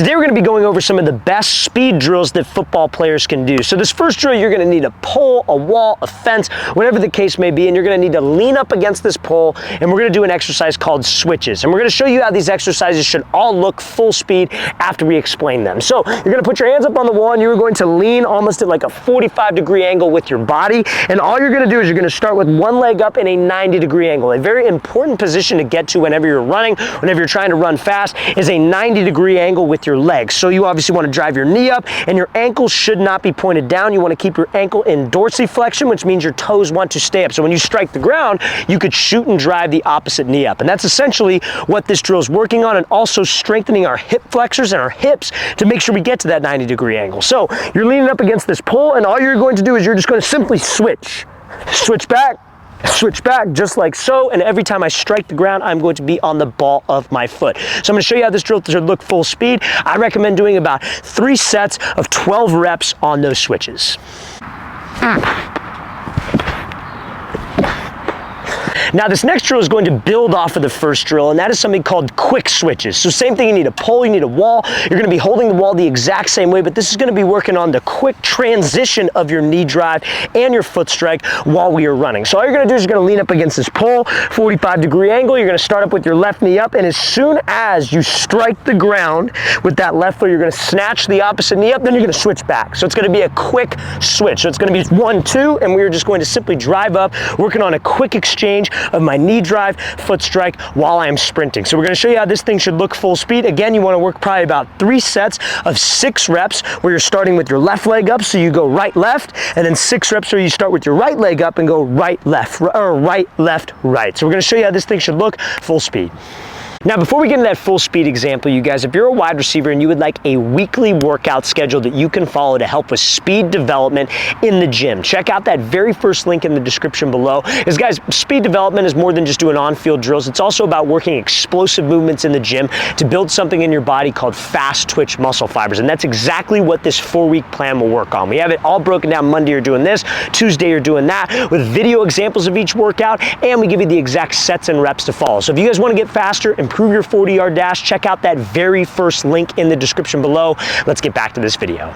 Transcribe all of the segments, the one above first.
Today we're going to be going over some of the best speed drills that football players can do. So this first drill, you're going to need a pole, a wall, a fence, whatever the case may be, and you're going to need to lean up against this pole, and we're going to do an exercise called switches. And we're going to show you how these exercises should all look full speed after we explain them. So you're going to put your hands up on the wall, and you're going to lean almost at like a 45-degree angle with your body, and all you're going to do is you're going to start with one leg up in a 90-degree angle. A very important position to get to whenever you're running, whenever you're trying to run fast, is a 90-degree angle with your legs. So you obviously want to drive your knee up, and your ankle should not be pointed down. You want to keep your ankle in dorsiflexion, which means your toes want to stay up. So when you strike the ground, you could shoot and drive the opposite knee up. And that's essentially what this drill is working on, and also strengthening our hip flexors and our hips to make sure we get to that 90-degree angle. So you're leaning up against this pole, and all you're going to do is you're just going to simply switch back, just like so, and every time I strike the ground, I'm going to be on the ball of my foot. So I'm going to show you how this drill should look full speed. I recommend doing about 3 sets of 12 reps on those switches. Now this next drill is going to build off of the first drill, and that is something called quick switches. So same thing, you need a pole, you need a wall. You're going to be holding the wall the exact same way, but this is going to be working on the quick transition of your knee drive and your foot strike while we are running. So all you're going to do is you're going to lean up against this pole, 45-degree angle. You're going to start up with your left knee up, and as soon as you strike the ground with that left foot, you're going to snatch the opposite knee up, then you're going to switch back. So it's going to be a quick switch. So it's going to be 1, 2, and we're just going to simply drive up, working on a quick exchange of my knee drive, foot strike while I'm sprinting. So we're going to show you how this thing should look full speed. Again, you want to work probably about 3 sets of 6 reps where you're starting with your left leg up, so you go right, left, and then 6 reps where you start with your right leg up and go right, left, or right, left, right. So we're going to show you how this thing should look full speed. Now, before we get into that full speed example, you guys, if you're a wide receiver and you would like a weekly workout schedule that you can follow to help with speed development in the gym, check out that very first link in the description below. Because guys, speed development is more than just doing on-field drills. It's also about working explosive movements in the gym to build something in your body called fast twitch muscle fibers. And that's exactly what this 4-week plan will work on. We have it all broken down. Monday you're doing this, Tuesday you're doing that, with video examples of each workout, and we give you the exact sets and reps to follow. So if you guys want to get faster, improve your 40-yard dash, check out that very first link in the description below. Let's get back to this video.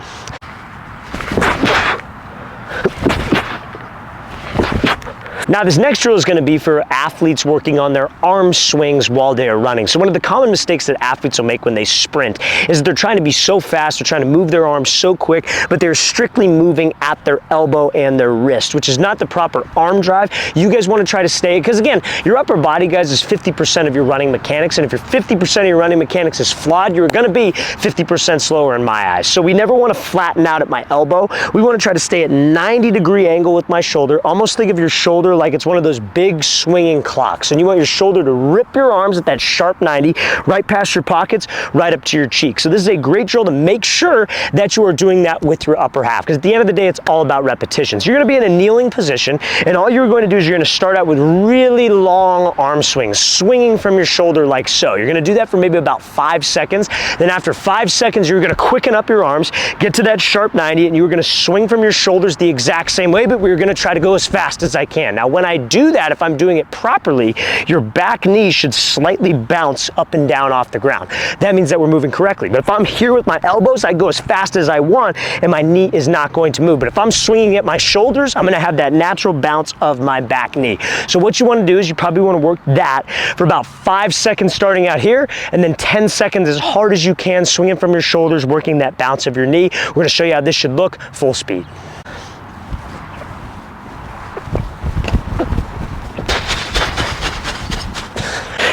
Now this next drill is going to be for athletes working on their arm swings while they are running. So one of the common mistakes that athletes will make when they sprint is that they're trying to be so fast, they're trying to move their arms so quick, but they're strictly moving at their elbow and their wrist, which is not the proper arm drive. You guys want to try to stay, because again, your upper body, guys, is 50% of your running mechanics, and if your 50% of your running mechanics is flawed, you're going to be 50% slower in my eyes. So we never want to flatten out at my elbow. We want to try to stay at 90-degree angle with my shoulder. Almost think of your shoulder like it's one of those big swinging clocks, and you want your shoulder to rip your arms at that sharp 90 right past your pockets, right up to your cheeks. So this is a great drill to make sure that you are doing that with your upper half, because at the end of the day, it's all about repetitions. You're going to be in a kneeling position, and all you're going to do is you're going to start out with really long arm swings, swinging from your shoulder like so. You're going to do that for maybe about 5 seconds. Then after 5 seconds, you're going to quicken up your arms, get to that sharp 90, and you're going to swing from your shoulders the exact same way, but we're going to try to go as fast as I can. Now, when I do that, if I'm doing it properly, your back knee should slightly bounce up and down off the ground. That means that we're moving correctly. But if I'm here with my elbows, I go as fast as I want, and my knee is not going to move. But if I'm swinging at my shoulders, I'm going to have that natural bounce of my back knee. So what you want to do is you probably want to work that for about 5 seconds starting out here, and then 10 seconds as hard as you can, swinging from your shoulders, working that bounce of your knee. We're going to show you how this should look full speed.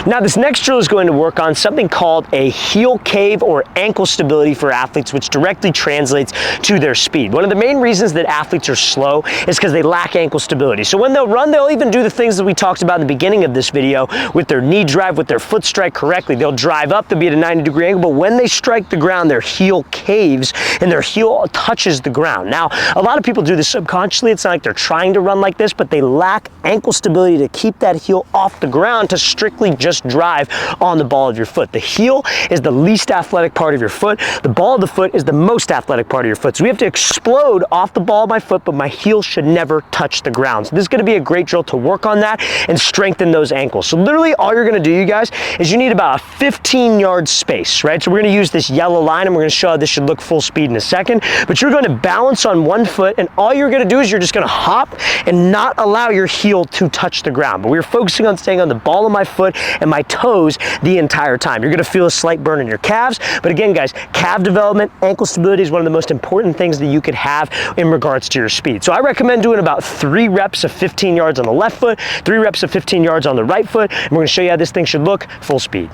Now this next drill is going to work on something called a heel cave or ankle stability for athletes, which directly translates to their speed. One of the main reasons that athletes are slow is because they lack ankle stability. So when they'll run, they'll even do the things that we talked about in the beginning of this video with their knee drive, with their foot strike correctly. They'll drive up, they'll be at a 90-degree angle, but when they strike the ground, their heel caves and their heel touches the ground. Now, a lot of people do this subconsciously. It's not like they're trying to run like this, but they lack ankle stability to keep that heel off the ground to strictly just just drive on the ball of your foot. The heel is the least athletic part of your foot. The ball of the foot is the most athletic part of your foot. So we have to explode off the ball of my foot, but my heel should never touch the ground. So this is going to be a great drill to work on that and strengthen those ankles. So literally all you're going to do, you guys, is you need about a 15-yard space, right? So we're going to use this yellow line, and we're going to show how this should look full speed in a second. But you're going to balance on one foot, and all you're going to do is you're just going to hop and not allow your heel to touch the ground. But we're focusing on staying on the ball of my foot and my toes the entire time. You're going to feel a slight burn in your calves. But again, guys, calf development, ankle stability is one of the most important things that you could have in regards to your speed. So I recommend doing about 3 reps of 15 yards on the left foot, 3 reps of 15 yards on the right foot, and we're going to show you how this thing should look full speed.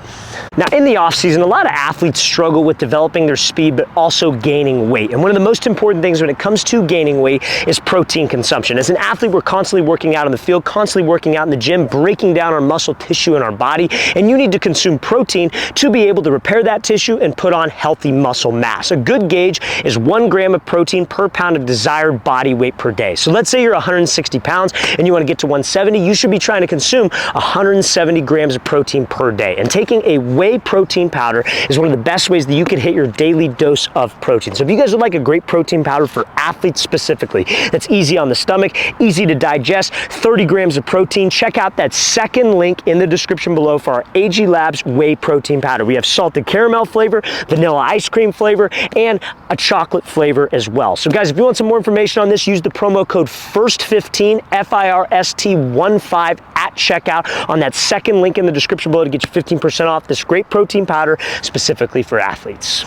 Now, in the off season, a lot of athletes struggle with developing their speed, but also gaining weight. And one of the most important things when it comes to gaining weight is protein consumption. As an athlete, we're constantly working out in the field, constantly working out in the gym, breaking down our muscle tissue in our body, and you need to consume protein to be able to repair that tissue and put on healthy muscle mass. A good gauge is 1 gram of protein per pound of desired body weight per day. So let's say you're 160 pounds and you want to get to 170, you should be trying to consume 170 grams of protein per day. And taking a whey protein powder is one of the best ways that you can hit your daily dose of protein. So if you guys would like a great protein powder for athletes specifically, that's easy on the stomach, easy to digest, 30 grams of protein, check out that second link in the description below for our AG Labs whey protein powder. We have salted caramel flavor, vanilla ice cream flavor, and a chocolate flavor as well. So guys, if you want some more information on this, use the promo code FIRST15, FIRST15 at checkout on that second link in the description below to get you 15% off this great protein powder specifically for athletes.